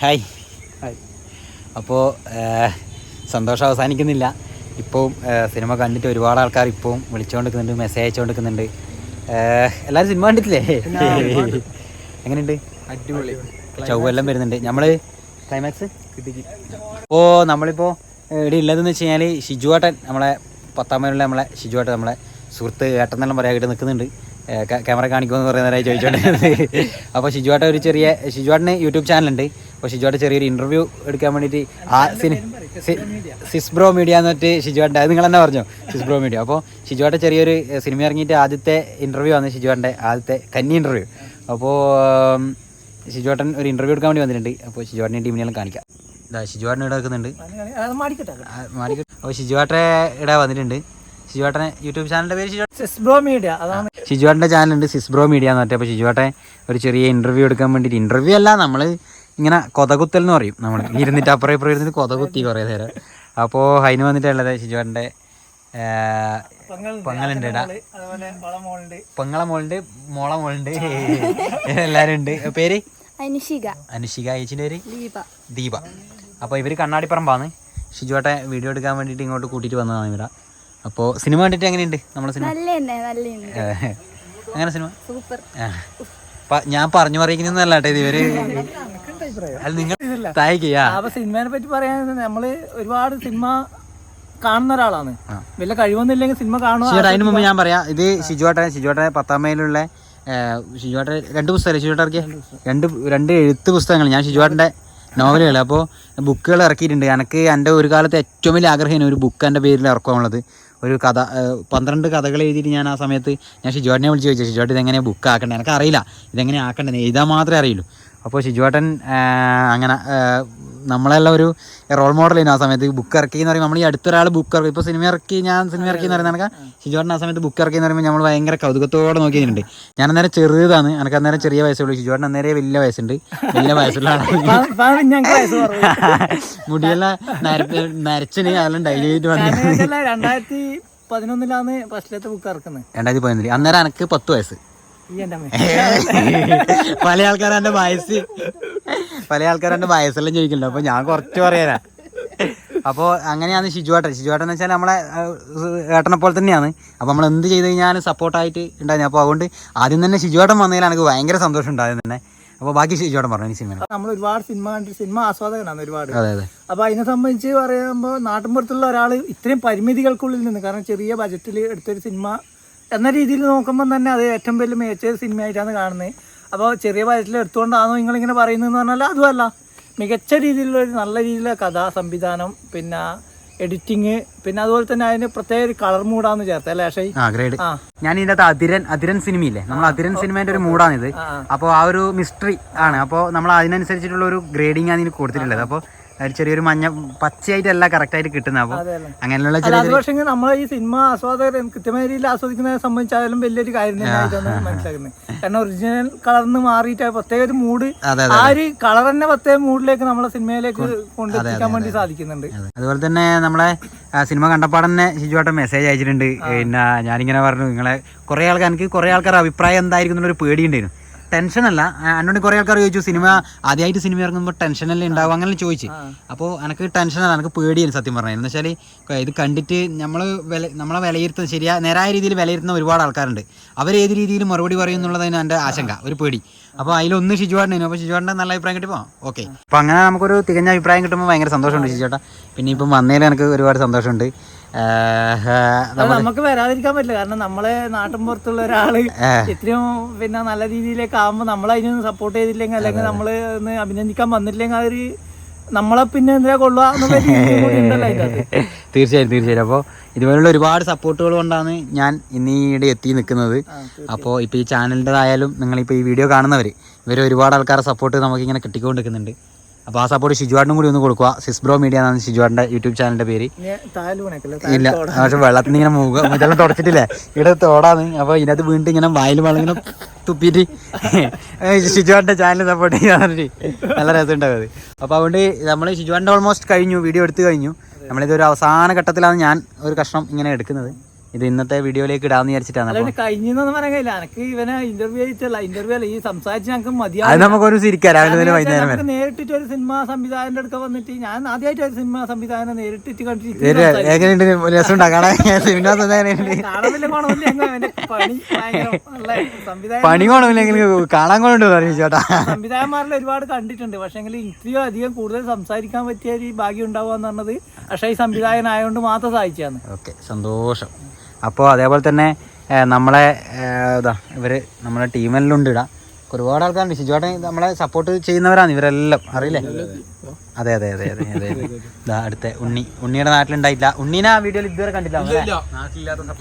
Hi. അപ്പോൾ സന്തോഷം അവസാനിക്കുന്നില്ല. ഇപ്പവും സിനിമ കണ്ടിട്ട് ഒരുപാട് ആൾക്കാർ ഇപ്പവും വിളിച്ചുകൊണ്ടിരിക്കുന്നുണ്ട്, മെസ്സേജ് അയച്ചുകൊണ്ടിരിക്കുന്നുണ്ട്. എല്ലാവരും സിനിമ കണ്ടിട്ടില്ലേ? എങ്ങനെയുണ്ട്? അടിപൊളി. ചൊവ്വെല്ലാം വരുന്നുണ്ട്. നമ്മൾ ക്ലൈമാക്സ് അപ്പോൾ നമ്മളിപ്പോൾ ഇവിടെ ഉള്ളതെന്ന് വെച്ച് കഴിഞ്ഞാൽ ഷിജുവേട്ടൻ, നമ്മളെ 10ാം മൈലുള്ള നമ്മളെ ഷിജുവേട്ടൻ, നമ്മളെ സുഹൃത്ത് ഏട്ടെന്നെല്ലാം പറയാനായിട്ട് നിൽക്കുന്നുണ്ട്. ക്യാമറ കാണിക്കുമെന്ന് കുറേ നേരമായി ചോദിച്ചുകൊണ്ടിരുന്നത്. അപ്പോൾ ഷിജുവേട്ടന് യൂട്യൂബ് ചാനലുണ്ട്. അപ്പോൾ ഷിജുവേട്ടൻ ചെറിയൊരു ഇൻ്റർവ്യൂ എടുക്കാൻ വേണ്ടിയിട്ട് സിസ് ബ്രോ മീഡിയ എന്ന് പറഞ്ഞിട്ട് ഷിജുവേട്ടൻ്റെ, അത് നിങ്ങൾ തന്നെ പറഞ്ഞോ, സിസ് ബ്രോ മീഡിയ. അപ്പോൾ ഷിജുവേട്ടൻ ചെറിയൊരു സിനിമ ഇറങ്ങിയിട്ട് ആദ്യത്തെ ഇൻ്റർവ്യൂ ആണ് ഷിജുവേട്ടൻ്റെ ആദ്യത്തെ കന്നി ഇൻ്റർവ്യൂ. അപ്പോൾ ഷിജുവേട്ടൻ ഒരു ഇൻ്റർവ്യൂ എടുക്കാൻ വേണ്ടി വന്നിട്ടുണ്ട്. അപ്പോൾ ഷിജുവേട്ടൻ്റെ ടീമിനെല്ലാം കാണിക്കാം. ഷിജുവേട്ടൻ ഇവിടെ വെക്കുന്നുണ്ട്. അപ്പോൾ ഷിജുവേട്ടൻ ഇവിടെ വന്നിട്ടുണ്ട്. ഷിജുവേട്ടനെ യൂട്യൂബ് ചാനലിൻ്റെ പേര് സിസ് ബ്രോ മീഡിയ, അതാണ് ഷിജുവേട്ടൻ്റെ ചാനലുണ്ട്, സിസ് ബ്രോ മീഡിയ എന്ന് പറഞ്ഞിട്ട്. അപ്പോൾ ഷിജുവേട്ടൻ ഒരു ചെറിയ ഇൻ്റർവ്യൂ എടുക്കാൻ വേണ്ടിയിട്ട്, ഇൻ്റർവ്യൂ അല്ല, നമ്മൾ ഇങ്ങനെ കൊതകുത്തൽ എന്ന് പറയും, നമ്മൾ ഇരുന്നിട്ട് അപ്പുറം ഇപ്പുറം ഇരുന്നിട്ട് കൊതകുത്തി കുറേ നേരം. അപ്പോൾ അതിന് വന്നിട്ടുള്ളത് ഷിജുവേട്ടൻ്റെ പെങ്ങളുണ്ട്, പെങ്ങളെ മോളുണ്ട്, മോളെ മോളുണ്ട്, എല്ലാവരും ഉണ്ട്. പേര് അനുഷിക, ചേച്ചിൻ്റെ പേര് ദീപ. അപ്പോൾ ഇവർ കണ്ണാടിപ്പറമ്പാണ്. ഷിജുവേട്ടൻ വീഡിയോ എടുക്കാൻ വേണ്ടിയിട്ട് ഇങ്ങോട്ട് കൂട്ടിയിട്ട് വന്നതാണ് ഇവരാ. അപ്പോൾ സിനിമ കണ്ടിട്ട് എങ്ങനെയുണ്ട് നമ്മുടെ സിനിമ? അങ്ങനെ സിനിമ ഞാൻ പറഞ്ഞു പറയിക്കുന്നല്ല കേട്ടോ, ഇത് ഇവര് നിങ്ങൾ സിനിമയെ പറ്റി പറയാൻ നമ്മള് ഒരുപാട് സിനിമ കാണുന്ന ഒരാളാണ്. വലിയ കഴിവൊന്നുമില്ലെങ്കിൽ സിനിമ കാണുക. അതിന് മുമ്പ് ഞാൻ പറയാം, ഇത് ഷിജുവേട്ടൻ 10ാം മൈലുള്ള ഷിജുവേട്ടൻ 2 പുസ്തകമല്ലേ ഷിജുവേട്ടൻ ഇറക്കിയ? രണ്ട് എഴുത്ത് പുസ്തകങ്ങൾ, ഞാൻ ഷിജുവേട്ടൻ്റെ നോവലുകൾ. അപ്പോൾ ബുക്കുകൾ ഇറക്കിയിട്ടുണ്ട്. എനിക്ക് എൻ്റെ ഒരു കാലത്ത് ഏറ്റവും വലിയ ആഗ്രഹമാണ് ഒരു ബുക്ക് എൻ്റെ പേരിൽ ഇറക്കാനുള്ളത്. ഒരു കഥ 12 കഥകൾ എഴുതിയിട്ട് ഞാൻ ആ സമയത്ത് ഞാൻ ഷിജുവേട്ടനെ വിളിച്ച് ചോദിച്ചു, ഷിജുവേട്ടൻ ഇതെങ്ങനെ ബുക്ക് ആക്കണ്ടേ? എനിക്കറിയില്ല ഇതെങ്ങനെ ആക്കണ്ടേ, എഴുതാൻ മാത്രമേ അറിയുള്ളൂ. അപ്പോൾ ഷിജുവേട്ടൻ അങ്ങനെ നമ്മളെല്ലാം ഒരു റോൾ മോഡലായിരുന്നു ആ സമയത്ത്. ബുക്ക് ഇറക്കി എന്ന് പറയുമ്പോൾ നമ്മൾ ഈ അടുത്തൊരാൾ ബുക്ക് ഇറക്കി, ഇപ്പോൾ ഞാൻ സിനിമ ഇറക്കി എന്ന് പറയുന്നത് എനിക്ക് ഷിജുവേട്ടൻ ആ സമയത്ത് ബുക്ക് ഇറക്കി എന്ന് പറയുമ്പോൾ നമ്മൾ ഭയങ്കര കൗതുകത്തോടെ നോക്കിയിട്ടുണ്ട്. ഞാൻ അന്നേരം ചെറുതാണ്, എനിക്ക് അന്നേരം ചെറിയ വയസ്സുള്ളൂ. ഷിജുവേട്ടൻ അന്നേരം വലിയ വയസ്സുണ്ട്, വലിയ വയസ്സുള്ള മുടിയെല്ലാം നരച്ചിന് അതെല്ലാം ഡൈലി ആയിട്ട് വന്നു. 2011 ഫസ്റ്റിലത്തെ ബുക്ക് ഇറക്കുന്നത്. 2011. അന്നേരം എനിക്ക് 10 വയസ്സ്. പല ആൾക്കാരെ വയസ്സെല്ലാം ചോദിക്കല്ലോ. അപ്പോൾ ഞാൻ കുറച്ച് പറയാനാ. അപ്പോൾ അങ്ങനെയാണ് ഷിജുവേട്ടൻ എന്ന് വെച്ചാൽ നമ്മളെ ഏട്ടനെ പോലെ തന്നെയാണ്. അപ്പോൾ നമ്മൾ എന്ത് ചെയ്ത് കഴിഞ്ഞാൽ സപ്പോർട്ടായിട്ട് ഉണ്ടായിരുന്നു. അപ്പോൾ അതുകൊണ്ട് ആദ്യം തന്നെ ഷിജുവേട്ടൻ വന്നതിൽ എനിക്ക് ഭയങ്കര സന്തോഷം ഉണ്ടായിരുന്നു തന്നെ. അപ്പോൾ ബാക്കി ഷിജുവേട്ടൻ പറഞ്ഞു ഈ സിനിമ. നമ്മൾ ഒരുപാട് സിനിമ കണ്ടിട്ട് സിനിമ ആസ്വാദകനാണ് ഒരുപാട്. അതെ അതെ. അപ്പോൾ അതിനെ സംബന്ധിച്ച് പറയുമ്പോൾ നാട്ടിൻപുറത്തുള്ള ഒരാൾ ഇത്രയും പരിമിതികൾക്കുള്ളിൽ നിന്ന്, കാരണം ചെറിയ ബജറ്റിൽ എടുത്തൊരു സിനിമ എന്ന രീതിയിൽ നോക്കുമ്പോൾ തന്നെ അത് ഏറ്റവും വലിയ മികച്ച സിനിമയായിട്ടാണ് കാണുന്നത്. അപ്പോൾ ചെറിയ ബജറ്റിൽ എടുത്തുകൊണ്ടാണോ നിങ്ങളിങ്ങനെ പറയുന്നതെന്ന് പറഞ്ഞാൽ അതുമല്ല, മികച്ച രീതിയിലുള്ള ഒരു നല്ല രീതിയിലുള്ള കഥ സംവിധാനം, പിന്നെ എഡിറ്റിങ്, പിന്നെ അതുപോലെ തന്നെ അതിന് പ്രത്യേക ഒരു കളർ മൂടാന്ന് ചേർത്ത് അല്ലേ ഷൈ? ഞാൻ ഇതിൻ്റെ അകത്ത് അതിരൻ സിനിമയില്ലേ, നമ്മൾ അതിരൻ സിനിമേൻ്റെ ഒരു മൂടാണിത്. അപ്പോൾ ആ ഒരു മിസ്റ്ററി ആണ്. അപ്പോൾ നമ്മൾ അതിനനുസരിച്ചിട്ടുള്ള ഒരു ഗ്രേഡിങ് ആണ് ഇതിന് കൊടുത്തിട്ടുള്ളത്. അപ്പോൾ ചെറിയൊരു മഞ്ഞ പച്ചയായിട്ടല്ല കറക്റ്റായിട്ട് കിട്ടുന്നത്. അപ്പോൾ അങ്ങനെയുള്ള പക്ഷേ നമ്മൾ ഈ സിനിമ ആസ്വാദകർ കൃത്യമായ രീതിയിൽ ആസ്വദിക്കുന്നതിനെ സംബന്ധിച്ചാലും വലിയൊരു കാര്യം തന്നെയായിട്ടാണ് മനസ്സിലാക്കുന്നത്. കാരണം ഒറിജിനൽ കളറിന് മാറിയിട്ട് പ്രത്യേക ഒരു മൂഡ്, ആ ഒരു കളർ തന്നെ പ്രത്യേക മൂഡിലേക്ക് നമ്മളെ സിനിമയിലേക്ക് കൊണ്ടെത്തിക്കാൻ വേണ്ടി സാധിക്കുന്നുണ്ട്. അതുപോലെ തന്നെ നമ്മളെ സിനിമ കണ്ടപ്പാടന്നെ ഷിജുവേട്ടൻ മെസ്സേജ് അയച്ചിട്ടുണ്ട്. പിന്നെ ഞാനിങ്ങനെ പറഞ്ഞു, നിങ്ങളെ എനിക്ക് കുറേ ആൾക്കാർ അഭിപ്രായം എന്തായിരിക്കും എന്നുള്ളൊരു പേടിയുണ്ടായിരുന്നു. ടെൻഷനല്ല, എന്നോട് കുറേ ആൾക്കാർ ചോദിച്ചു, സിനിമ ആദ്യമായിട്ട് സിനിമ ഇറങ്ങുമ്പോൾ ടെൻഷനല്ലേ ഉണ്ടാവും, അങ്ങനെ ചോദിച്ചു. അപ്പോൾ എനിക്ക് ടെൻഷനല്ല, എനിക്ക് പേടിയാണ് സത്യം പറഞ്ഞത്. എന്ന് വെച്ചാൽ ഇത് കണ്ടിട്ട് നമ്മളെ വിലയിരുത്തുന്ന നേരായ രീതിയിൽ വിലയിരുത്തുന്ന ഒരുപാട് ആൾക്കാരുണ്ട്. അവരേത് രീതിയിൽ മറുപടി പറയും എന്നുള്ളതാണ് എൻ്റെ ആശങ്ക, ഒരു പേടി. അപ്പോൾ അതിലൊന്ന് ഷിജുവേട്ടനായിരുന്നു. അപ്പോൾ ഷിജുവേട്ടൻ്റെ നല്ല അഭിപ്രായം കിട്ടിയപ്പോൾ ഓക്കെ. അപ്പോൾ അങ്ങനെ നമുക്കൊരു തികഞ്ഞ അഭിപ്രായം കിട്ടുമ്പോൾ ഭയങ്കര സന്തോഷമുണ്ട് ഷിജുവേട്ടാ. പിന്നെ ഇപ്പം വന്നതിൽ എനിക്ക് ഒരുപാട് സന്തോഷമുണ്ട്. നമുക്ക് വരാതിരിക്കാൻ പറ്റില്ല, കാരണം നമ്മളെ നാട്ടിൻ പുറത്തുള്ള ഒരാള് ഇത്രയും പിന്നെ നല്ല രീതിയിലേക്ക് ആകുമ്പോൾ നമ്മൾ അതിനൊന്ന് സപ്പോർട്ട് ചെയ്തില്ലെങ്കിൽ, അല്ലെങ്കിൽ നമ്മള് ഒന്ന് അഭിനന്ദിക്കാൻ വന്നിട്ടില്ലെങ്കിൽ അതൊരു നമ്മളെ പിന്നെ എന്തിനാ കൊള്ളുക എന്നുള്ള തീർച്ചയായും. അപ്പോൾ ഇതുപോലുള്ള ഒരുപാട് സപ്പോർട്ടുകൾ കൊണ്ടാണ് ഞാൻ ഇന്നീടെ എത്തി നിൽക്കുന്നത്. അപ്പോൾ ഇപ്പോൾ ഈ ചാനലിൻ്റെതായാലും നിങ്ങളിപ്പോൾ ഈ വീഡിയോ കാണുന്നവർ ഇവർ ഒരുപാട് ആൾക്കാരുടെ സപ്പോർട്ട് നമുക്കിങ്ങനെ കിട്ടിക്കൊണ്ടിരിക്കുന്നുണ്ട്. അപ്പോൾ ആ സപ്പോർട്ട് ഷിജുവേട്ടനും കൂടി ഒന്ന് കൊടുക്കുക. സിസ് ബ്രോ മീഡിയ എന്നാണ് ഷിജുവേട്ടൻ്റെ യൂട്യൂബ് ചാനലിൻ്റെ പേര്. ഇല്ല, പക്ഷെ വെള്ളത്തിന് ഇങ്ങനെ ഇതെല്ലാം തുടച്ചിട്ടില്ലേ, ഇവിടെ തോടാണ്. അപ്പോൾ ഇതിനകത്ത് വീണ്ടും ഇങ്ങനെ വായിൽ വെള്ളം ഇങ്ങനെ തുപ്പിയിട്ട് ഷിജുവേട്ടൻ്റെ ചാനൽ സപ്പോർട്ട് ചെയ്യാൻ നല്ല രസം ഉണ്ടാവും. അപ്പോൾ അതുകൊണ്ട് നമ്മൾ ഷിജുവേട്ടൻ്റെ ഓൾമോസ്റ്റ് കഴിഞ്ഞു, വീഡിയോ എടുത്തു കഴിഞ്ഞു. നമ്മളിതൊരു അവസാന ഘട്ടത്തിലാണ് ഞാൻ ഒരു കഷ്ണം ഇങ്ങനെ എടുക്കുന്നത്. ഇത് ഇന്നത്തെ വീഡിയോയിലേക്ക് ഇടാന്ന് വിചാരിച്ചിട്ടാണ്. അല്ല കഴിഞ്ഞെന്ന് പറയാൻ കഴിയില്ല. എനിക്ക് ഇവനെ ഇന്റർവ്യൂ ചെയ്തിട്ടല്ല, ഇന്റർവ്യൂ അല്ല, ഈ സംസാരിച്ച് ഞങ്ങൾക്ക് അത് മതിയാവും. നമുക്കൊരു ചിരിക്കാം രാവിലെ മുതൽ വൈകുന്നേരം വരെ. നേരിട്ടിട്ട് ഒരു സിനിമ സംവിധായകന്റെ അടുക്ക വന്നിട്ട് ഞാൻ ആദ്യമായിട്ട് ഒരു സിനിമ സംവിധായകനെ നേരിട്ടിട്ട് എങ്ങനെയുണ്ട് രസം ഉണ്ടാക്കണേ സിനിമ പണി കോണമില്ലെങ്കിൽ കാണാൻ കൊണ്ടുണ്ട് പറഞ്ഞു ചേട്ടാ. സംവിധായകന്മാരിൽ ഒരുപാട് കണ്ടിട്ടുണ്ട്, പക്ഷെ ഇത്രയും അധികം കൂടുതൽ സംസാരിക്കാൻ പറ്റിയ ഒരു ഭാഗ്യം ഉണ്ടാവുക എന്ന് പറഞ്ഞത് പക്ഷേ ഈ സംവിധായകനായതുകൊണ്ട് മാത്രം സാധിച്ചാണ്. ഓക്കെ, സന്തോഷം. അപ്പോൾ അതേപോലെ തന്നെ നമ്മളെ നമ്മളെ ടീമെല്ലാം ഉണ്ട് ഇടാം. ഒരുപാട് ആൾക്കാരുണ്ട്. ഷിജുവേട്ടൻ നമ്മളെ സപ്പോർട്ട് ചെയ്യുന്നവരാണ് ഇവരെല്ലാം, അറിയില്ലേ? അതെ അതെ അതെ അതെ അതെ. അടുത്ത ഉണ്ണിയുടെ നാട്ടിലുണ്ടായില്ല. ഉണ്ണീനെ ആ വീഡിയോയിൽ ഇതുവരെ കണ്ടില്ല.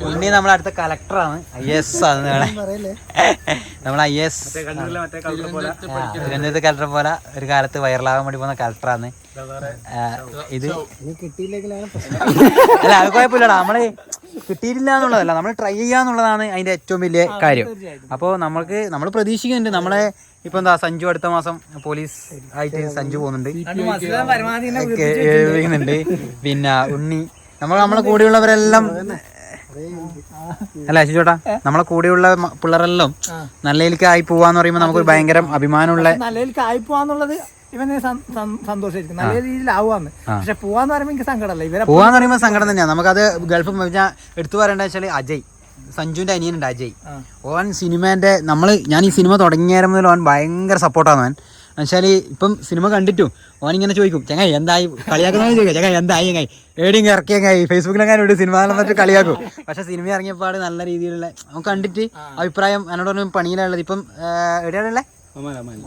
ഉണ്ണി നമ്മളെ അടുത്ത കളക്ടറാണ്, IAS ആണ്. നമ്മളെ IAS തിരുവനന്തപുരത്ത് കളക്ടർ പോലെ ഒരു കാലത്ത് വൈറലാകാൻ വേണ്ടി പോകുന്ന കളക്ടറാണ് ഇത്. അല്ല അത് കുഴപ്പമില്ലടാ, നമ്മള് കിട്ടിയിട്ടില്ല എന്നുള്ളതല്ല, നമ്മൾ ട്രൈ ചെയ്യാന്നുള്ളതാണ് അതിന്റെ ഏറ്റവും വലിയ കാര്യം. അപ്പോൾ നമ്മൾ പ്രതീക്ഷിക്കുന്നുണ്ട്. നമ്മളെ ഇപ്പൊ എന്താ സഞ്ജു അടുത്ത മാസം പോലീസ് ആയിട്ട് സഞ്ജു പോകുന്നുണ്ട്, പിന്നെ ഉണ്ണി നമ്മളെ കൂടെയുള്ളവരെല്ലാം അല്ല ശിജോട്ടാ, നമ്മളെ കൂടെയുള്ള പിള്ളേരെല്ലാം നല്ലതിലേക്ക് ആയി പോവാന്ന് പറയുമ്പോൾ നമുക്കൊരു ഭയങ്കര അഭിമാനമുള്ള നല്ലതിലേക്ക് ആയി പോവാന്നുള്ളത് ഇവന് സന്തോഷമായിരിക്കും, നല്ല രീതിയിലാവാന്ന്. പക്ഷെ പോവാന്ന് പറയുമ്പോൾ എനിക്ക് സങ്കടമല്ല. ഇവരെ പോവാന്ന് പറയുമ്പോൾ സങ്കടം തന്നെയാണ്. നമുക്കത് ഗൾഫ് എടുത്തു പറയേണ്ട വെച്ചാൽ അജയ്, സഞ്ജുവിന്റെ അനിയനുണ്ട് അജയ്. ഓൻ സിനിമേന്റെ ഞാൻ ഈ സിനിമ തുടങ്ങിയ മുതൽ ഓൻ ഭയങ്കര സപ്പോർട്ടാണ്. അവൻ എന്നുവെച്ചാൽ ഇപ്പം സിനിമ കണ്ടിട്ടും ഓൻ ഇങ്ങനെ ചോദിക്കും, ചങ്ങായി എന്തായി കളിയാക്കുന്ന ചോദിക്കാം, ചങ്ങായി എന്തായി ചങ്ങായി എവിടെയും ഇറക്കിയങ്ങായി ഫേസ്ബുക്കിലെങ്ങനെ ഒരു സിനിമ മറ്റു കളിയാക്കും. പക്ഷെ സിനിമ ഇറങ്ങിയപ്പാട് നല്ല രീതിയിലുള്ള അവൻ കണ്ടിട്ട് അഭിപ്രായം എന്നോട് പണിയിലുള്ളത്. ഇപ്പം എവിടെയാണുള്ളത്?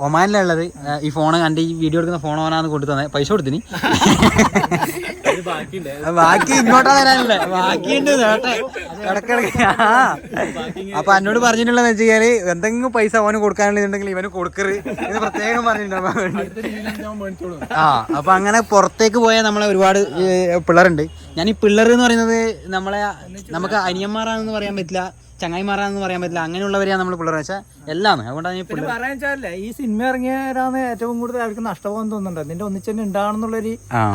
ഒമാനിലുള്ളത്. ഈ ഫോണ് കണ്ട് ഈ വീഡിയോ എടുക്കുന്ന ഫോൺ ഓനാന്ന് കൊണ്ടു തന്നെ പൈസ കൊടുത്തിന്. ബാക്കി ഇങ്ങോട്ടാ തരാനല്ലേ, ബാക്കിയുണ്ട് ഇടക്കിടക്ക്. അപ്പൊ എന്നോട് പറഞ്ഞിട്ടുള്ളത് വെച്ച് കഴിഞ്ഞാല് എന്തെങ്കിലും പൈസ ഓന് കൊടുക്കാനുള്ളതുണ്ടെങ്കിൽ ഇവന് കൊടുക്കറ് എന്ന് പ്രത്യേകം പറഞ്ഞിട്ടുണ്ടാവും. അപ്പൊ അങ്ങനെ പുറത്തേക്ക് പോയ നമ്മളെ ഒരുപാട് പിള്ളേരുണ്ട്. ഞാൻ ഈ പിള്ളേർ എന്ന് പറയുന്നത് നമുക്ക് അനിയന്മാരാണെന്ന് പറയാൻ പറ്റില്ല, ചങ്ങായിമാരാണെന്ന് പറയാൻ പറ്റില്ല, അങ്ങനെയുള്ളവരെയാണ് നമ്മൾ പിള്ളേർ വെച്ചാൽ എല്ലാം. അതുകൊണ്ടാണ് പറയാൻ വെച്ചാലേ ഈ സിനിമ ഇറങ്ങിയവരാണ് ഏറ്റവും കൂടുതൽ അവർക്ക് നഷ്ടപോകാൻ തോന്നുന്നുണ്ട്. അതിന്റെ ഒന്നിച്ചെന്നെ ഉണ്ടാവണമെന്നുള്ളൊരു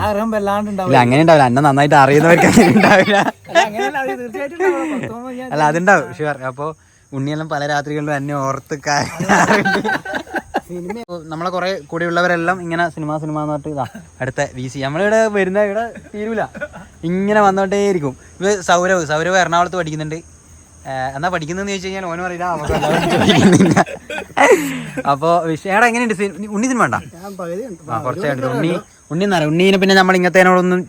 ആഗ്രഹം വല്ലാണ്ട് ഉണ്ടാവില്ല. അങ്ങനെ ഉണ്ടാവില്ല, എന്നെ നന്നായിട്ട് അറിയുന്നവർക്ക് അങ്ങനെ ഉണ്ടാവില്ല. തീർച്ചയായിട്ടും അല്ല അതുണ്ടാവും ഷുവർ. അപ്പൊ ഉണ്ണിയെല്ലാം പല രാത്രികളിലും എന്നെ ഓർത്ത് നമ്മളെ കുറെ കൂടെയുള്ളവരെല്ലാം ഇങ്ങനെ സിനിമ എന്ന് പറഞ്ഞിട്ട് അടുത്ത VC നമ്മളിവിടെ വരുന്ന ഇവിടെ തീരൂല, ഇങ്ങനെ വന്നോട്ടേയിരിക്കും. ഇത് സൗരവ് എറണാകുളത്ത് പഠിക്കുന്നുണ്ട്. എന്നാ പഠിക്കുന്നതെന്ന് ചോദിച്ചു കഴിഞ്ഞാൽ ഓനും അറിയില്ല, പഠിക്കുന്നില്ല. അപ്പൊ വിഷയം എങ്ങനെയുണ്ട് ഉണ്ണി സിനിമ ഉണ്ടാ? കുറച്ചായിട്ട് ഉണ്ണീനെ പിന്നെ നമ്മൾ ഇങ്ങനത്തേനോടൊന്നും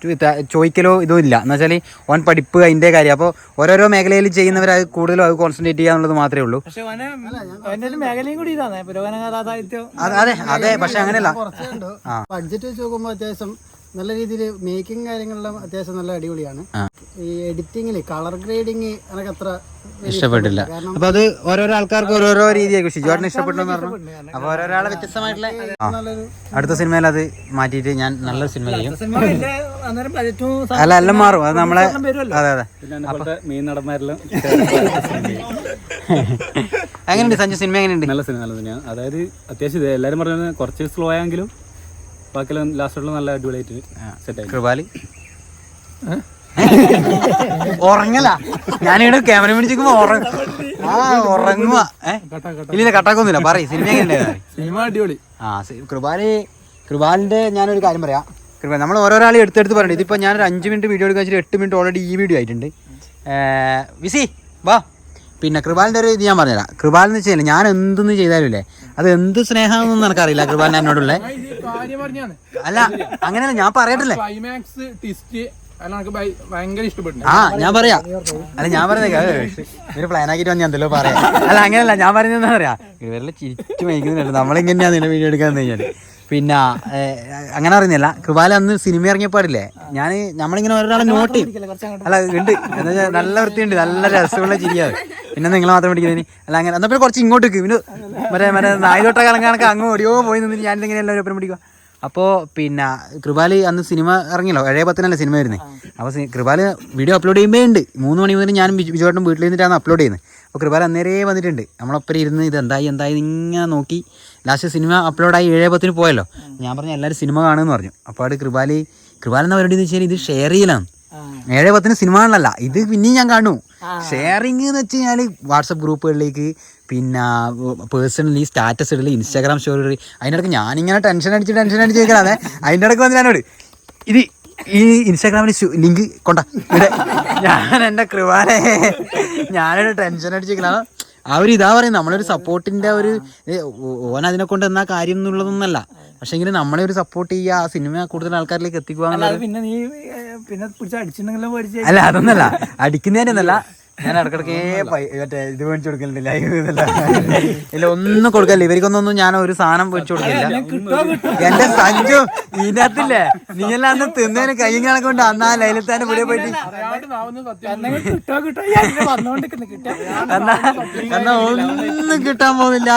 ചോദിക്കലോ ഇതും ഇല്ല. എന്ന് വെച്ചാൽ ഓൻ പഠിപ്പ് അതിന്റെ കാര്യം. അപ്പോൾ ഓരോരോ മേഖലയിൽ ചെയ്യുന്നവർ അത് കൂടുതലും അത് കോൺസെൻട്രേറ്റ് ചെയ്യാന്നുള്ളത് മാത്രമേ ഉള്ളൂ. അതെ അതെ, പക്ഷെ അങ്ങനെയല്ല. ബഡ്ജറ്റ് വെച്ച് നോക്കുമ്പോൾ അത്യാവശ്യം നല്ല രീതിയിൽ മേക്കിംഗ് കാര്യങ്ങളിലും അത്യാവശ്യം നല്ല അടിപൊളിയാണ്. ഈ എഡിറ്റിങ്ങില് കളർ ഗ്രേഡിങ് എനിക്ക് അത്ര ഇഷ്ടപ്പെട്ടില്ല. അപ്പൊ അത് ഓരോരോ ആൾക്കാർക്ക് ഓരോരോ രീതിയായിരിക്കും. ഷിജുവേട്ടന് ഇഷ്ടപ്പെട്ടെന്ന് പറഞ്ഞു. അപ്പൊ ഓരോരാളെ വ്യത്യസ്തമായിട്ടുള്ള അടുത്ത സിനിമയിൽ അത് മാറ്റിയിട്ട് ഞാൻ നല്ലൊരു സിനിമ ചെയ്യും. അല്ല എല്ലാം മാറും, അത് നമ്മളെ. അതെ അതെ. മീൻ നടന്മാരെല്ലാം എങ്ങനെയുണ്ട് സഞ്ജു സിനിമ? എങ്ങനെയുണ്ട്? നല്ല സിനിമ തന്നെയാണ്. അതായത് അത്യാവശ്യം എല്ലാവരും പറഞ്ഞത് കുറച്ച് സ്ലോ ആയെങ്കിലും ബാക്കിയെല്ലാം ലാസ്റ്റുള്ള നല്ല അടിപൊളിയായിട്ട് സെറ്റായി. കൃപാലി ഉറങ്ങല, ഞാനിവിടെ ക്യാമറ പിടിച്ചിരിക്കുമ്പോ ഉറങ്ങുക. ഇല്ല കട്ടാക്കൊന്നുമില്ല, പറയും സിനിമ എങ്ങനെയുണ്ടായിരുന്നു? സിനിമ അടിപൊളി. കൃപാലിന്റെ ഞാനൊരു കാര്യം പറയാം. നമ്മൾ ഓരോരാളെ എടുത്തെടുത്ത് പറയണ്ടേ. ഇതിപ്പോ ഞാനൊരു 5 മിനിറ്റ് വീഡിയോ എടുക്കാൻ വെച്ചിട്ട് 8 മിനിറ്റ് ഓൾറെഡി ഈ വീഡിയോ ആയിട്ടുണ്ട്. വിസി വാ. പിന്നെ കൃപാലിന്റെ ഒരു ഇത് ഞാൻ പറഞ്ഞുതരാം. കൃപാലെന്ന് വെച്ചാൽ ഞാൻ എന്തെന്ന് ചെയ്താലും ഇല്ലേ, അത് എന്ത് സ്നേഹമാണെന്നൊന്നും എനിക്കറിയില്ല കൃപാലിന് എന്നോടുള്ള. അല്ല അങ്ങനെയല്ല, ഞാൻ പറയട്ടില്ലേ. ഞാൻ പറയാ ഇവര് പ്ലാൻ ആക്കിട്ട് വന്ന് എന്തല്ലോ പറയാം. അല്ല അങ്ങനെയല്ല, ഞാൻ പറയുന്നത് എന്താ പറയാ, ഇവരെല്ലാം ചിരിച്ചു മയക്കുന്നുണ്ട് നമ്മളിങ്ങനെയാ നിന്നെ വീഡിയോ എടുക്കാന്ന് കഴിഞ്ഞാല്. പിന്നെ അങ്ങനെ അറിയുന്നില്ല. കൃപാല അന്ന് സിനിമ ഇറങ്ങിയപ്പാടില്ലേ, നമ്മളിങ്ങനെ ഒരാളെ നോട്ട് ചെയ്യും. അല്ല ഉണ്ട് എന്താ വെച്ചാൽ നല്ല വൃത്തിയുണ്ട്, നല്ല രസമുള്ള ചിരിയാണ്. പിന്നെ നിങ്ങൾ മാത്രം പിടിക്കുന്നതിന് അല്ല അങ്ങനെ. എന്നാൽ പിന്നെ കുറച്ച് ഇങ്ങോട്ട് വെക്കും. പിന്നെ മറ്റേ നായതൊട്ട കണക്കാണൊക്കെ അങ്ങ് ഓടിയോ പോയി നിന്നിട്ട് ഞാനിങ്ങനെ എല്ലാവരും ഒപ്പം പിടിക്കുക. അപ്പോൾ പിന്നെ കൃപാല് അന്ന് സിനിമ ഇറങ്ങിയല്ലോ, 7:10 സിനിമ വരുന്നത്. അപ്പോൾ കൃപാല് വീഡിയോ അപ്ലോഡ് ചെയ്യുമ്പോൾ ഉണ്ട് 3 മണി മുതൽ ഞാൻ ബിജുവേട്ടൻ വീട്ടിൽ നിന്നിട്ടാണ് അപ്ലോഡ് ചെയ്യുന്നത്. അപ്പോൾ കൃപാല് അന്നേരേ വന്നിട്ടുണ്ട് നമ്മളൊപ്പം ഇരുന്ന് ഇത് എന്തായി ഇങ്ങനെ നോക്കി. ലാസ്റ്റ് സിനിമ അപ്ലോഡായി 7:10 പോയല്ലോ. ഞാൻ പറഞ്ഞു എല്ലാവരും സിനിമ കാണുമെന്ന് പറഞ്ഞു. അപ്പോൾ അത് കൃപാലെന്നാ പരിപാടി എന്ന് വെച്ചാൽ ഇത് ഷെയർ ചെയ്യലാണ്. 7:10 സിനിമ കാണലല്ല, ഇത് പിന്നെയും ഞാൻ കാണും. ഷെയറിങ് എന്ന് വെച്ച് കഴിഞ്ഞാൽ വാട്സപ്പ് ഗ്രൂപ്പുകളിലേക്ക്, പിന്നെ പേഴ്സണലി സ്റ്റാറ്റസ് ഇടല്, ഇൻസ്റ്റാഗ്രാം സ്റ്റോറി. അതിനിടയ്ക്ക് ഞാനിങ്ങനെ ടെൻഷൻ അടിച്ച് നിൽക്കണേ. അതിൻ്റെ ഇടയ്ക്ക് വന്ന് ഞാനോട് ഇത് ഈ ഇൻസ്റ്റാഗ്രാമിൽ ലിങ്ക് കൊണ്ട ഇവിടെ ഞാൻ എൻ്റെ കൃപാനെ ഞാനൊരു ടെൻഷൻ അടിച്ചിരിക്കണം. ഇതാ പറയും നമ്മളൊരു സപ്പോർട്ടിൻ്റെ ഒരു ഓൻ അതിനെ കൊണ്ട് എന്നാ കാര്യം എന്നുള്ളതൊന്നല്ല, പക്ഷെ എങ്കിലും നമ്മളെ ഒരു സപ്പോർട്ട് ചെയ്യുക, ആ സിനിമ കൂടുതൽ ആൾക്കാരിലേക്ക് എത്തിക്കുക. അല്ല അതൊന്നല്ല, അടിക്കുന്നതിനൊന്നല്ല, ഞാൻ ഇടക്കിടക്കേ മറ്റേ ഇത് മേടിച്ചു കൊടുക്കലുണ്ട്, ഇല്ല ഒന്നും കൊടുക്കല്ല, ഇവർക്കൊന്നും ഞാൻ ഒരു സാധനം മേടിച്ചു കൊടുക്കില്ല. എന്റെ സഞ്ജു ഇതിനകത്തില്ലേ നീയെല്ലാം അന്ന് തിന്നതിന് കയ്യും കണക്കൊണ്ട് അന്നാ ലൈലത്താന്റെ പുതിയ പോയിട്ട് എന്നാ ഒന്നും കിട്ടാൻ പോകുന്നില്ല.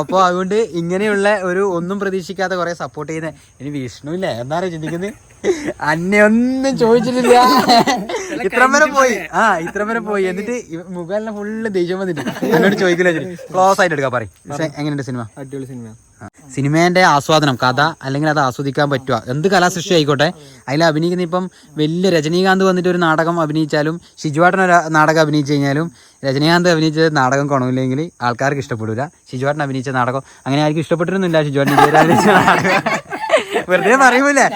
അപ്പൊ അതുകൊണ്ട് ഇങ്ങനെയുള്ള ഒരു ഒന്നും പ്രതീക്ഷിക്കാതെ കുറെ സപ്പോർട്ട് ചെയ്യുന്ന ഇനി വിഷ്ണു ഇല്ലേ എന്നാണ് ചിന്തിക്കുന്നത്, അന്നെ ഒന്നും ചോദിച്ചിട്ടില്ല, ഇത്ര വരെ പോയി എന്നിട്ട് മുഖാലിനെ ഫുള്ള് ദേഷ്യം വന്നിട്ട് എന്നോട് ചോദിക്കില്ല. ക്ലോസ് ആയിട്ട് എടുക്കാം പറയും. പക്ഷെ എങ്ങനെയുണ്ട് സിനിമ? അടിപൊളി സിനിമ. സിനിമേന്റെ ആസ്വാദനം, കഥ അല്ലെങ്കിൽ അത് ആസ്വദിക്കാൻ പറ്റുക, എന്ത് കലാസൃഷ്ടി ആയിക്കോട്ടെ അതിൽ അഭിനയിക്കുന്ന. ഇപ്പം വലിയ രജനീകാന്ത് വന്നിട്ട് ഒരു നാടകം അഭിനയിച്ചാലും, ഷിജുവേട്ടൻ ഒരു നാടകം അഭിനയിച്ചു കഴിഞ്ഞാലും, രജനീകാന്ത് അഭിനയിച്ച നാടകം കൊണമില്ലെങ്കിൽ ആൾക്കാർക്ക് ഇഷ്ടപ്പെടില്ല. ഷിജുവേട്ടൻ അഭിനയിച്ച നാടകം അങ്ങനെ ആർക്കും ഇഷ്ടപ്പെട്ടിരുന്നില്ല. ഷിജുവേട്ടൻ അഭിനയിച്ച നാടകം വെറുതെ പറയൂലേ,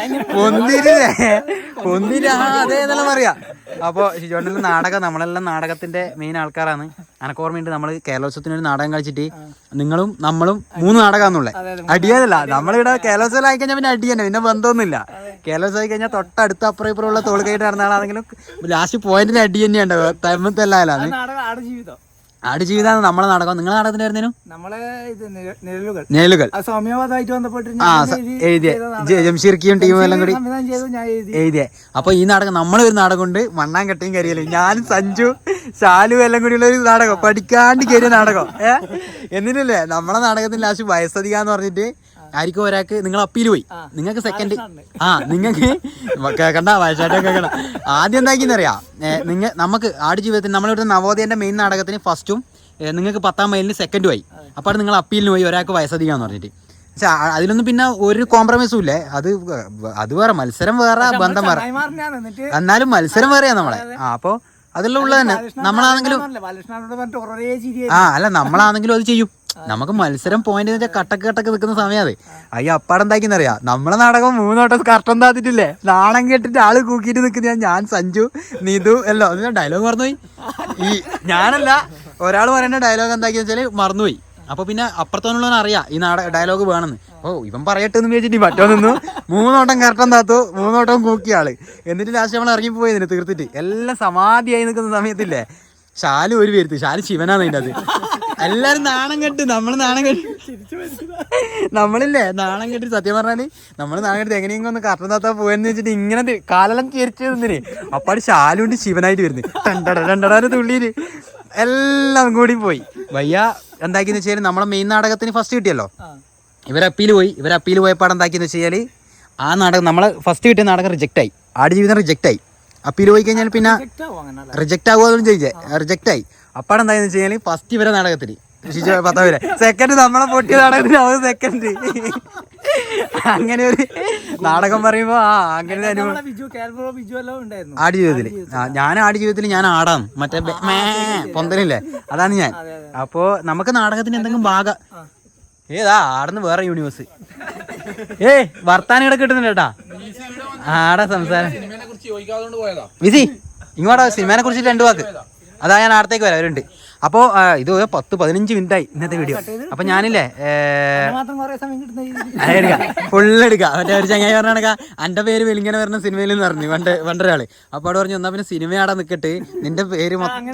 പൊന്തിരില്ലേ അതേതെല്ലാം പറയാ. അപ്പോൾ ഷിജുവേട്ടൻ്റെ നാടകം, നമ്മളെല്ലാം നാടകത്തിന്റെ മെയിൻ ആൾക്കാരാണ്. എനക്ക് ഓർമ്മയുണ്ട്, നമ്മൾ കേരളോത്സവത്തിന് ഒരു നാടകം കളിച്ചിട്ട് നിങ്ങളും നമ്മളും 3 നാടകമാണെന്നുള്ളത്. അടിയാതല്ല, നമ്മളിവിടെ കേരളോത്സവം ആയി കഴിഞ്ഞാൽ പിന്നെ അടി തന്നെ, പിന്നെ ബന്ധമൊന്നുമില്ല. കേരളോത്സവം ആയി കഴിഞ്ഞാൽ തൊട്ടടുത്ത് അപ്പുറം ഇപ്പുറമുള്ള തോൾക്കൈട്ട് നടന്നാണെങ്കിലും ലാസ്റ്റ് പോയിന്റിന് അടി തന്നെയുണ്ട്. തമ്മത്തല്ലാതെ ആടുജീവിതമാണ് നമ്മളെ നാടകം. നിങ്ങളെ നാടകത്തിന്റെ ആയിരുന്നേനും നിഴലുകൾ എഴുതിയ ജംഷീർക്കിയും ടീമും എല്ലാം കൂടി എഴുതിയ. അപ്പൊ ഈ നാടകം നമ്മളൊരു നാടകം കൊണ്ട് മണ്ണാങ്കട്ടയും കരിയല്ലേ, ഞാൻ സഞ്ജു ശാലു എല്ലാം കൂടിയുള്ള ഒരു നാടകം, പഠിക്കാണ്ട് കയറിയ നാടകം. എന്നിട്ടല്ലേ നമ്മളെ നാടകത്തിന് ലാസ്റ്റ് വയസ്സധികാന്ന് പറഞ്ഞിട്ട് ആയിരിക്കും ഒരാൾക്ക് നിങ്ങൾ അപ്പീൽ പോയി, നിങ്ങൾക്ക് സെക്കൻഡ് നിങ്ങൾക്ക് കേൾക്കണ്ട വയസ്സായിട്ടൊക്കെ കേൾക്കണം. ആദ്യം എന്താക്കിന്നറിയാം, നമുക്ക് ആടുജീവിതത്തിന് നമ്മളിവിടെ നവോദയന്റെ മെയിൻ നാടകത്തിന് ഫസ്റ്റും നിങ്ങൾക്ക് 10ാം മൈലിന് സെക്കൻഡും ആയി. അപ്പോൾ നിങ്ങൾ അപ്പീലിന് പോയി ഒരാൾക്ക് വയസ്സധികാന്ന് പറഞ്ഞിട്ട്. പക്ഷെ അതിലൊന്നും പിന്നെ ഒരു കോംപ്രമൈസും ഇല്ലേ. അത് വേറെ, മത്സരം വേറെ, ബന്ധം വേറെ, എന്നാലും മത്സരം വേറെയാ നമ്മളെ. അപ്പോൾ അതെല്ലാം ഉള്ളത് തന്നെ. നമ്മളാണെങ്കിലും അല്ല നമ്മളാണെങ്കിലും അത് ചെയ്യും. നമുക്ക് മത്സരം പോയിന്റ് വെച്ചാൽ കട്ടക്ക് നിൽക്കുന്ന സമയം അത്. അയ്യോ അപ്പാടെന്താക്കിന്നറിയാം, നമ്മളെ നാടകം 3 വട്ടം കറക്റ്റം താത്തിട്ടില്ലേ, നാണം കേട്ടിട്ട് ആള് കൂക്കിയിട്ട് നിൽക്കുന്ന ഞാൻ സഞ്ജു നീതു എല്ലോ. ഡയലോഗ് മറന്നുപോയി. ഈ ഞാനല്ല, ഒരാൾ പറയേണ്ട ഡയലോഗ് എന്താക്കിയെന്ന് വെച്ചാൽ മറന്നുപോയി. അപ്പൊ പിന്നെ അപ്പുറത്തോന്നുള്ളവൻ അറിയാം ഈ ഡയലോഗ് വേണമെന്ന്. ഇവൻ പറയട്ടെ എന്ന് വിചാരിച്ചിട്ട് മറ്റോ നിന്നു 3 വട്ടം കറക്റ്റം താത്തു, 3 വട്ടം കൂക്കിയ ആള്. എന്നിട്ട് ലാസ്റ്റ് നമ്മൾ ഇറങ്ങിപ്പോയതിന് തീർത്തിട്ട് എല്ലാം സമാധിയായി നിൽക്കുന്ന സമയത്തില്ലേ ശാലു ഒരു പേരുത്ത്, ശാലു ശിവനാണ് അതിൻ്റെ അത്. എല്ലാരും നാണം കെട്ട്, നമ്മളില്ലേ നാണം കെട്ടി. സത്യം പറഞ്ഞാല് നമ്മള് നാണം കെട്ടി എങ്ങനെയെങ്കിലും ഒന്ന് കറക്റ്റം താത്താ പോയെന്ന് വെച്ചിട്ട് ഇങ്ങനെ കാലെല്ലാം ചേരിച്ചു തന്നിന്. അപ്പാട് ശാലുണ്ട് ശിവനായിട്ട് വരുന്നത് രണ്ടടാറ് തുള്ളിയില് എല്ലാം കൂടി പോയി. വയ്യ എന്താക്കിന്ന് വെച്ചാൽ നമ്മളെ മെയിൻ നാടകത്തിന് ഫസ്റ്റ് കിട്ടിയല്ലോ, ഇവരപ്പീൽ പോയപ്പാട് എന്താക്കിന്ന് വെച്ചാൽ ആ നാടകം നമ്മളെ ഫസ്റ്റ് കിട്ടിയ നാടകം റിജക്റ്റ് ആയി. ആടുജീവിതം റിജക്റ്റ് ആയി. അപ്പീൽ പോയി കഴിഞ്ഞാൽ പിന്നെ റിജക്റ്റ് ആകുമോ ചോദിച്ചേ, റിജക്റ്റ് ആയി. അപ്പാടെ എന്തായെന്ന് വെച്ച് കഴിഞ്ഞാൽ ഫസ്റ്റ് ഇവരെ നാടകത്തിന് 10 പേരെ, സെക്കൻഡ് നമ്മളെ പൊട്ടിയ നാടകത്തിന് അവര് സെക്കൻഡ്. അങ്ങനെ ഒരു നാടകം പറയുമ്പോ അങ്ങനെ അനുഭവം ആടുജീവിതത്തില്. ഞാൻ ആടുജീവിതത്തിൽ ഞാൻ ആടാം, മറ്റേ പൊന്തലില്ലേ അതാണ് ഞാൻ. അപ്പോ നമുക്ക് നാടകത്തിന് എന്തെങ്കിലും ഭാഗം ആടുന്ന് വേറെ യൂണിവേഴ്സ് വർത്താനം ഇവിടെ കിട്ടുന്നുണ്ട് കേട്ടാ. ആടാ സംസാരം വിസി ഇങ്ങോട്ടാ സിനിമേനെ കുറിച്ച് 2 വാക്ക്. അതാ ഞാൻ അടുത്തേക്ക് വരാം, അവരുണ്ട്. അപ്പോൾ ഇത് 10-15 മിനിറ്റായി ഇന്നത്തെ വീഡിയോ. അപ്പൊ ഞാനില്ലേ എടുക്കാം, ഫുള്ള് എടുക്കാം. മറ്റേ ഒരു ചങ്ങായി പറഞ്ഞ എന്റെ പേര് വെളിങ്ങനെ വരുന്ന സിനിമയിൽ നിന്ന് പറഞ്ഞു പണ്ടൊരാള്. അപ്പൊ അവിടെ പറഞ്ഞു എന്നാ പിന്നെ സിനിമ ആടാ നിക്കട്ട്, നിന്റെ പേര് മൊത്തം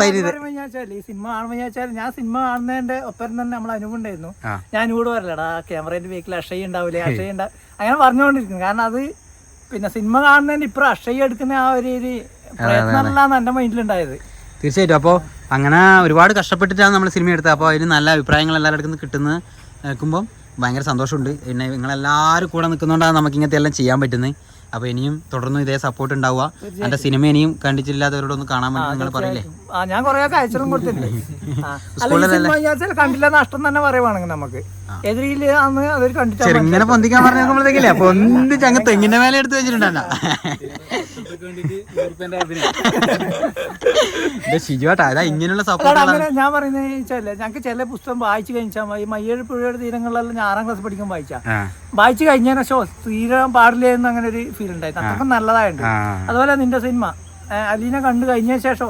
സിനിമ കാണുമ്പോൾ ഞാൻ സിനിമ കാണുന്നതിന്റെ ഒപ്പം തന്നെ നമ്മൾ അനുഭവം ഉണ്ടായിരുന്നു. ഞാൻ ഇവിടെ വരലടാ ക്യാമറേന്റെ ബേക്കിൽ അക്ഷയ ഉണ്ടാവില്ലേ, അക്ഷയ ഉണ്ടാവും അങ്ങനെ പറഞ്ഞുകൊണ്ടിരിക്കുന്നു. കാരണം അത് പിന്നെ സിനിമ കാണുന്നതിന് ഇപ്പുറം അക്ഷയ എടുക്കുന്ന ആ ഒരു പ്രയത്നമല്ലാന്ന് എന്റെ മൈൻഡിലുണ്ടായത്. തീർച്ചയായിട്ടും. അപ്പോൾ അങ്ങനെ ഒരുപാട് കഷ്ടപ്പെട്ടിട്ടാണ് നമ്മൾ സിനിമ എടുത്തത്. അപ്പോൾ അതിന് നല്ല അഭിപ്രായങ്ങൾ എല്ലാവരുടെ അടുത്ത് കിട്ടുന്നത് കേൾക്കുമ്പം ഭയങ്കര സന്തോഷമുണ്ട്. പിന്നെ നിങ്ങളെല്ലാവരും കൂടെ നിൽക്കുന്നതുകൊണ്ടാണ് നമുക്ക് ഇങ്ങനത്തെ എല്ലാം ചെയ്യാൻ പറ്റുന്നത്. അപ്പോൾ ഇനിയും തുടർന്നും ഇതേ സപ്പോർട്ട് ഉണ്ടാവുക. എൻ്റെ സിനിമ ഇനിയും കണ്ടിട്ടില്ലാത്തവരോടൊന്ന് കാണാൻ വേണ്ടി നിങ്ങൾ പറയില്ലേ? ഞാൻ കുറേ അയച്ചിട്ടും കൊടുത്തിട്ടുണ്ട്. കണ്ടില്ല നഷ്ടം തന്നെ പറയുവാണെങ്കിൽ നമുക്ക് എതിരില്ലാന്ന് അവർ കണ്ടിട്ട് ചെറുങ്ങനെ പൊന്തിക്കാൻ പറഞ്ഞേക്കുമ്പോഴത്തേക്കില്ലേ പൊന്തിച്ച് അങ്ങ് തെങ്ങിന്റെ മേലെ എടുത്ത് വെച്ചിട്ടുണ്ടല്ല. ഷിജുവാട്ടാ അതാ ഇങ്ങനെയുള്ള സപ്പോർട്ട്. അങ്ങനെ ഞാൻ പറയുന്നത് വെച്ചാൽ ഞങ്ങൾക്ക് ചില പുസ്തകം വായിച്ചു കഴിഞ്ഞാൽ ഈ മയ്യഴി പുഴയുടെ തീരങ്ങളിലെല്ലാം ഞാൻ 6ാം ക്ലാസ് പഠിക്കുമ്പോൾ വായിച്ചു കഴിഞ്ഞാൽ തീരാൻ പാടില്ല എന്ന് അങ്ങനെ ഒരു ഫീൽ ഉണ്ടായിരുന്നു. അത്രക്കും നല്ലതായിട്ടുണ്ട്. അതുപോലെ നിന്റെ സിനിമ അലീന കണ്ടു കഴിഞ്ഞ ശേഷം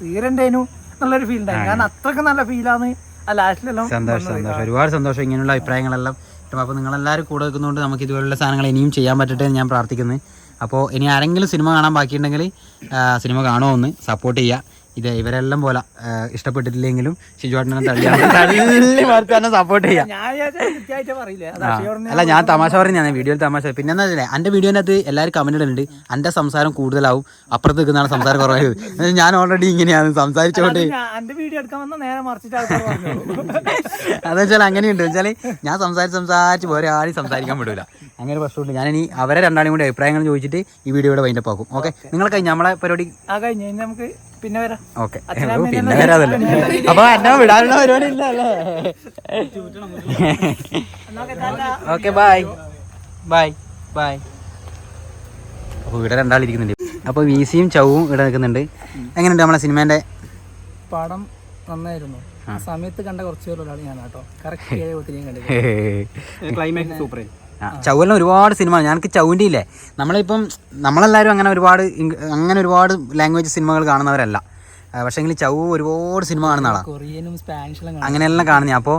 തീരണ്ടേനു എന്നുള്ളൊരു ഫീൽ ഉണ്ടായിരുന്നു. കാരണം അത്രക്ക് നല്ല ഫീലാണ് ആ ലാസ്റ്റിലെല്ലാം. സന്തോഷം, ഒരുപാട് സന്തോഷം ഇങ്ങനെയുള്ള അഭിപ്രായങ്ങളെല്ലാം. അപ്പോൾ നിങ്ങളെല്ലാവരും കൂടെ വെക്കുന്നതുകൊണ്ട് നമുക്ക് ഇതുപോലുള്ള സാധനങ്ങൾ ഇനിയും ചെയ്യാൻ പറ്റട്ടെ എന്ന് ഞാൻ പ്രാർത്ഥിക്കുന്നു. അപ്പോൾ ഇനി ആരെങ്കിലും സിനിമ കാണാൻ ബാക്കിയുണ്ടെങ്കിൽ സിനിമ കാണുമോ ഒന്ന് സപ്പോർട്ട് ചെയ്യുക. ഇവരെല്ലാം പോലെ ഇഷ്ടപ്പെട്ടിട്ടില്ലെങ്കിലും ഷിജുവാട്ടിനെ തന്നെ സപ്പോർട്ട് ചെയ്യാം. അല്ല ഞാൻ തമാശ പറഞ്ഞാണ് വീഡിയോയിൽ തമാശ. പിന്നെ എന്താ വെച്ചാൽ എൻ്റെ വീഡിയോനകത്ത് എല്ലാവരും കമന്റ് ഇടുന്നുണ്ട് എൻ്റെ സംസാരം കൂടുതലാവും, അപ്പുറത്ത് നിൽക്കുന്നതാണ് സംസാരം കുറവായത്. ഞാൻ ഓൾറെഡി ഇങ്ങനെയാണ് സംസാരിച്ചോണ്ട്. അതെന്ന് വെച്ചാൽ അങ്ങനെയുണ്ട് വെച്ചാൽ ഞാൻ സംസാരിച്ച് വേറെ ആരും സംസാരിക്കാൻ വിടില്ല. അങ്ങനെ പ്രശ്നമുണ്ട്. ഞാനിനി അവരെ രണ്ടാളും കൂടി അഭിപ്രായങ്ങൾ ചോദിച്ചിട്ട് ഈ വീഡിയോയുടെ വൈൻഡപ്പ് ആക്കും. ഓക്കെ, നിങ്ങൾ കഴിഞ്ഞ നമ്മളെ പരിപാടി നമുക്ക് പിന്നെ വരാം. ഓക്കെ, പിന്നെ വരാതല്ലേ. അപ്പൊ എന്നെ വിടാനുള്ള പരിപാടി ഇല്ല അല്ലേ? Okay, bye bye bye. അപ്പോൾ ഇവിടെ രണ്ടാളിരിക്കുന്നുണ്ട്. അപ്പോൾ വിസിയും ചവും ഇവിടെ നിൽക്കുന്നുണ്ട്. എങ്ങനെയുണ്ട് നമ്മളെ സിനിമേന്റെ പടം? നന്നായിരുന്നു. ആ സമയത്ത് കണ്ട കുറച്ച് പേരുള്ളതാണ് ഞാൻ കേട്ടോ. Correct climax super. ചൗവെല്ലാം ഒരുപാട് സിനിമ. ഞങ്ങൾക്ക് ചൗവിൻ്റെ ഇല്ലേ, നമ്മളെല്ലാവരും അങ്ങനെ ഒരുപാട് ലാംഗ്വേജ് സിനിമകൾ കാണുന്നവരല്ല. പക്ഷേങ്കിൽ ചൗ ഒരുപാട് സിനിമ കാണുന്ന ആളാണ്, കൊറിയനും സ്പാനിഷിലും അങ്ങനെയെല്ലാം കാണുന്ന. അപ്പോൾ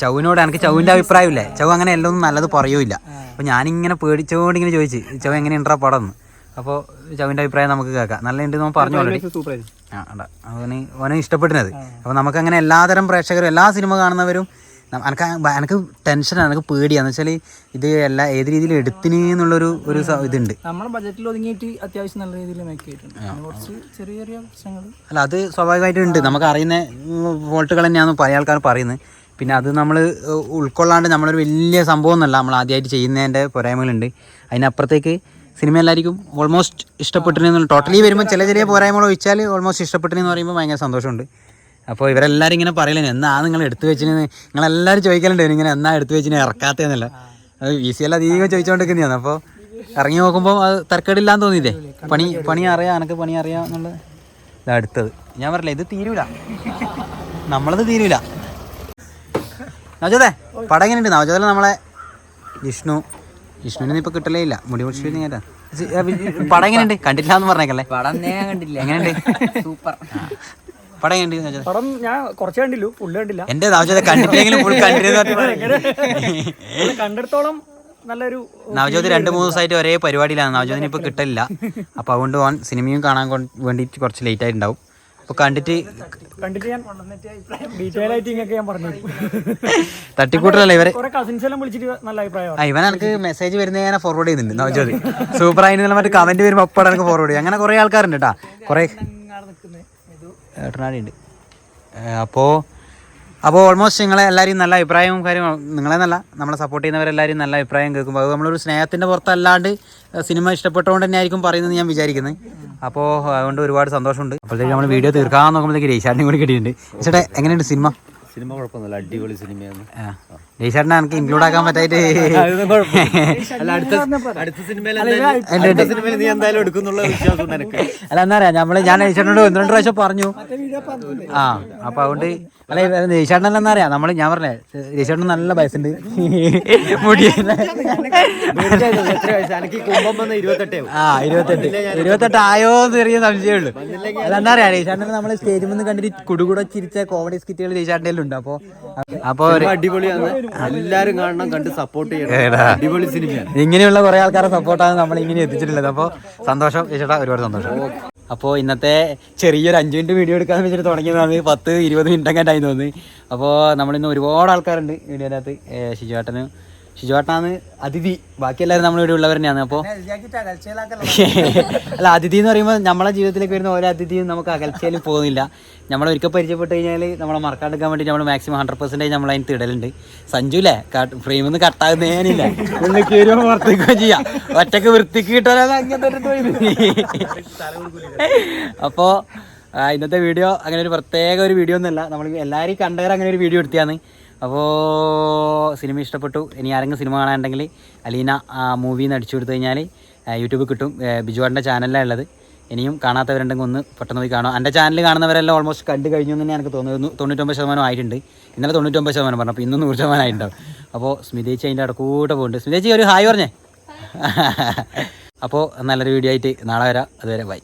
ചൗവിനോട് എനിക്ക് ചൗവിൻ്റെ അഭിപ്രായമില്ലേ, ചൗ അങ്ങനെ എല്ലാം നല്ലത് പറയൂല. അപ്പോൾ ഞാനിങ്ങനെ പേടിച്ചോണ്ട് ഇങ്ങനെ ചോദിച്ചു ചൗ എങ്ങനെ ഉണ്ടാ പടം എന്ന്. അപ്പോൾ ചൗവിൻ്റെ അഭിപ്രായം നമുക്ക് കേൾക്കാം. നല്ല ഉണ്ട് നമ്മൾ പറഞ്ഞു ഓൾറെഡി. അവന് ഇഷ്ടപ്പെടുന്നത്. അപ്പോൾ നമുക്കങ്ങനെ എല്ലാതരം പ്രേക്ഷകരും എല്ലാ സിനിമ കാണുന്നവരും എനിക്ക് ടെൻഷനാണ്, എനിക്ക് പേടിയാന്ന് വെച്ചാൽ ഇത് ഏത് രീതിയിൽ എടുത്തിന് എന്നുള്ളൊരു ഇതുണ്ട്. നമ്മുടെ ബഡ്ജറ്റിൽ ഒതുങ്ങിയിട്ട് അത്യാവശ്യം നല്ല രീതിയിൽ മേക്ക് ചെയ്തിട്ടുണ്ട്. കുറച്ച് ചെറിയ ചെറിയ പ്രശ്നങ്ങൾ അല്ല, അത് സ്വാഭാവികമായിട്ടുണ്ട്. നമുക്ക് അറിയുന്ന ഫോൾട്ടുകൾ തന്നെയാണ് പല ആൾക്കാർ പറയുന്നത്. പിന്നെ അത് നമ്മൾ ഉൾക്കൊള്ളാണ്ട് നമ്മളൊരു വലിയ സംഭവം എന്നല്ല നമ്മൾ ആദ്യമായിട്ട് ചെയ്യുന്നതിൻ്റെ പോരായ്മകളുണ്ട്. അതിനപ്പുറത്തേക്ക് സിനിമ എല്ലാവർക്കും ഓൾമോസ്റ്റ് ഇഷ്ടപ്പെട്ടിരുന്നു. ടോട്ടലി വരുമ്പോൾ ചില പോരായ്മകൾ ഒഴിച്ചാൽ ഓൾമോസ്റ്റ് ഇഷ്ടപ്പെട്ടിരുന്നു പറയുമ്പോൾ ഭയങ്കര സന്തോഷമുണ്ട്. അപ്പോൾ ഇവരെല്ലാവരും ഇങ്ങനെ പറയലേ എന്നാ നിങ്ങൾ എടുത്തു വെച്ചിന്, നിങ്ങളെല്ലാവരും ചോദിക്കലുണ്ട് ഇങ്ങനെ എന്നാ എടുത്തു വെച്ചിന് ഇറക്കാത്തതെന്നല്ല. അത് VCL അധികം ചോദിച്ചുകൊണ്ടിരിക്കുന്നതാണ്. അപ്പോൾ ഇറങ്ങി നോക്കുമ്പോൾ അത് തരക്കേടില്ലാന്ന് തോന്നിയില്ലേ. പണി അറിയാം, എനിക്ക് പണി അറിയാം എന്നുള്ള ഇതാ അടുത്തത്. ഞാൻ പറഞ്ഞില്ലേ ഇത് തീരൂല, നമ്മളത് തീരൂല. നവജോതേ പടം എങ്ങനെയുണ്ട്? നവജോതിൽ നമ്മളെ വിഷ്ണുവിനൊന്നും ഇപ്പോൾ കിട്ടലേ ഇല്ല, മുടി പൊടിച്ചു കേട്ടാ. പടം എങ്ങനെയുണ്ട്? കണ്ടില്ല എന്ന് പറഞ്ഞേക്കല്ലേ. പടം കണ്ടില്ല. എങ്ങനെയുണ്ട്? സൂപ്പർ പടം ഞാൻ കുറച്ച് കണ്ടില്ലു, ഫുള്ള് കണ്ടില്ല. എന്റെ നവജോത കണ്ടിട്ടില്ലെങ്കിലും ഫുൾ കണ്ടിടത്തോളം നല്ലൊരു. നവജോത് 2-3 ദിവസമായിട്ട് ഒരേ പരിപാടിയിലാണ്. നവജോതിന് ഇപ്പൊ കിട്ടില്ല. അപ്പൊ അതുകൊണ്ട് ഓൻ സിനിമയും കാണാൻ വേണ്ടിട്ട് കുറച്ച് ലേറ്റ് ആയിട്ടുണ്ടാവും. അപ്പൊ കണ്ടിട്ട് ഞാൻ ഡീറ്റെയിൽ ആയിട്ട് ഞാൻ പറഞ്ഞു. തട്ടിക്കൂട്ടലല്ലേ ഇവരെ കസിൻസ് എല്ലാം വിളിച്ചിട്ട് നല്ല അഭിപ്രായം. ഇവൻ എനിക്ക് മെസ്സേജ് വരുന്നത് ഞാൻ ഫോർവേഡ് ചെയ്യുന്നുണ്ട്. നവജോത് സൂപ്പർ ആയിട്ട് മറ്റേ കമന്റ് വരുമ്പോൾ അപ്പോഴാണ് എനിക്ക് ഫോർവേഡ് ചെയ്യും. അങ്ങനെ കുറെ ആൾക്കാരുണ്ട് കേട്ടാ, കുറെ ഏട്ടനാടി ഉണ്ട്. അപ്പോൾ ഓൾമോസ്റ്റ് നിങ്ങളെ എല്ലാവരും നല്ല അഭിപ്രായവും കാര്യങ്ങളും, നിങ്ങളെന്നല്ല നമ്മളെ സപ്പോർട്ട് ചെയ്യുന്നവരെല്ലാവരും നല്ല അഭിപ്രായം കേൾക്കുമ്പോൾ അത് നമ്മളൊരു സ്നേഹത്തിൻ്റെ പുറത്തല്ലാണ്ട് സിനിമ ഇഷ്ടപ്പെട്ടുകൊണ്ട് തന്നെ ആയിരിക്കും പറയുന്നത് ഞാൻ വിചാരിക്കുന്നത്. അപ്പോൾ അതുകൊണ്ട് ഒരുപാട് സന്തോഷമുണ്ട്. അപ്പോഴത്തേക്ക് നമ്മൾ വീഡിയോ തീർക്കാൻ നോക്കുമ്പോഴത്തേക്ക് രേശാട്ടിനും കൂടി കിട്ടിയിട്ടുണ്ട്. ചേട്ടാ എങ്ങനെയുണ്ട് സിനിമ? കുഴപ്പമൊന്നുമില്ല, അടിപൊളി സിനിമയാണ്. രേശാട്ടിനെ എനിക്ക് ഇൻക്ലൂഡ് ആക്കാൻ പറ്റായിട്ട് അല്ല എന്നാ പറയാ ഞാൻ രേശാട്ടിനോട് 1-2 പ്രാവശ്യം പറഞ്ഞു. അപ്പൊ അതുകൊണ്ട് അല്ല രേശാട്ടനല്ല എന്നാ പറയാ ഞാൻ പറഞ്ഞേ രേശാട്ടന് നല്ല വയസ്സുണ്ട്, മുടി 28 ആയോ എന്ന് ചെറിയ സംശയമുള്ളൂ. അല്ല എന്താ പറയാ രേശാട്ടനെ നമ്മള് സ്റ്റേജിൽ നിന്ന് കണ്ടിട്ട് കുടുകൂടെ ചിരിച്ച കോമഡി സ്കിറ്റുകൾ രേശാട്ടൻ്റെ ഉണ്ട്. അപ്പൊ അടിപൊളിയാണ്, എല്ലാരും കാണണം, കണ്ട് സപ്പോർട്ട് ചെയ്യണം. അടിപൊളി സിനിമയാണ്. ഇങ്ങനെയുള്ള കുറെ ആൾക്കാരെ സപ്പോർട്ടാണ് നമ്മൾ ഇങ്ങനെ എത്തിച്ചിട്ടുള്ളത്. അപ്പോൾ സന്തോഷം ചേട്ടാ, ഒരുപാട് സന്തോഷം. അപ്പോൾ ഇന്നത്തെ ചെറിയൊരു 5 മിനിറ്റ് വീഡിയോ എടുക്കാന്ന് വെച്ചിട്ട് തുടങ്ങിയതാണ്. 10-20 മിനിറ്റ് ഒക്കെ ആയി തോന്നി. അപ്പോൾ നമ്മളിന്ന് ഒരുപാട് ആൾക്കാരുണ്ട് വീഡിയോനകത്ത്. ഷിജുവേട്ടനും ഷിജുവേട്ടനാണ് അതിഥി, ബാക്കി എല്ലാവരും നമ്മളിവിടെ ഉള്ളവർ തന്നെയാണ്. അപ്പോൾ അല്ല, അതിഥി എന്ന് പറയുമ്പോൾ നമ്മളെ ജീവിതത്തിലേക്ക് വരുന്ന ഓരോ അതിഥിയും നമുക്ക് അകൽച്ചയിൽ പോകുന്നില്ല. നമ്മൾ ഒരിക്കൽ പരിചയപ്പെട്ട് കഴിഞ്ഞാൽ നമ്മളെ മറക്കാണ്ടിരിക്കാൻ വേണ്ടി നമ്മൾ മാക്സിമം 100% നമ്മൾ അതിന് തിടലുണ്ട്. സഞ്ജുല്ലേ ഫ്രെയിമിൽ നിന്ന് കട്ടാകുന്നേനില്ല, ഉള്ളിൽ കയറുമ്പോൾ പുറത്തേക്കുകയും ചെയ്യാം, ഒറ്റക്ക് വൃത്തിക്ക് കിട്ടാനാണ് അങ്ങനത്തെ. അപ്പോൾ ഇന്നത്തെ വീഡിയോ അങ്ങനെ ഒരു പ്രത്യേക ഒരു വീഡിയോ ഒന്നുമല്ല, നമ്മൾ എല്ലാവരും കണ്ടവർ അങ്ങനെ ഒരു വീഡിയോ എടുത്തതാണ്. അപ്പോൾ സിനിമ ഇഷ്ടപ്പെട്ടു, ഇനി ആരെങ്കിലും സിനിമ കാണാനുണ്ടെങ്കിൽ അലീന മൂവിന്ന് അടിച്ചു കൊടുത്തു കഴിഞ്ഞാൽ യൂട്യൂബിൽ കിട്ടും. ബിജുവാടിൻ്റെ ചാനലിലാണ് ഉള്ളത്. ഇനിയും കാണാത്തവരുണ്ടെങ്കിൽ ഒന്ന് പെട്ടെന്ന് പോയി കാണും. എൻ്റെ ചാനൽ കാണുന്നവരെല്ലാം ഓൾമോസ്റ്റ് കണ്ടു കഴിഞ്ഞു എന്ന് തന്നെ എനിക്ക് തോന്നുന്നു. 99% ആയിട്ടുണ്ട്. ഇന്നലെ 99% പറഞ്ഞു, അപ്പോൾ ഇന്നും 100% ആയിട്ടുണ്ടാവും. അപ്പോൾ സ്മിതേച്ചി അതിൻ്റെ ഇടക്കൂടെ പോകുന്നുണ്ട്. സ്മിതേച്ചി ഒരു ഹായ് പറഞ്ഞേ. അപ്പോൾ നല്ലൊരു വീഡിയോ ആയിട്ട് നാളെ വരാം. അതുവരെ ബൈ.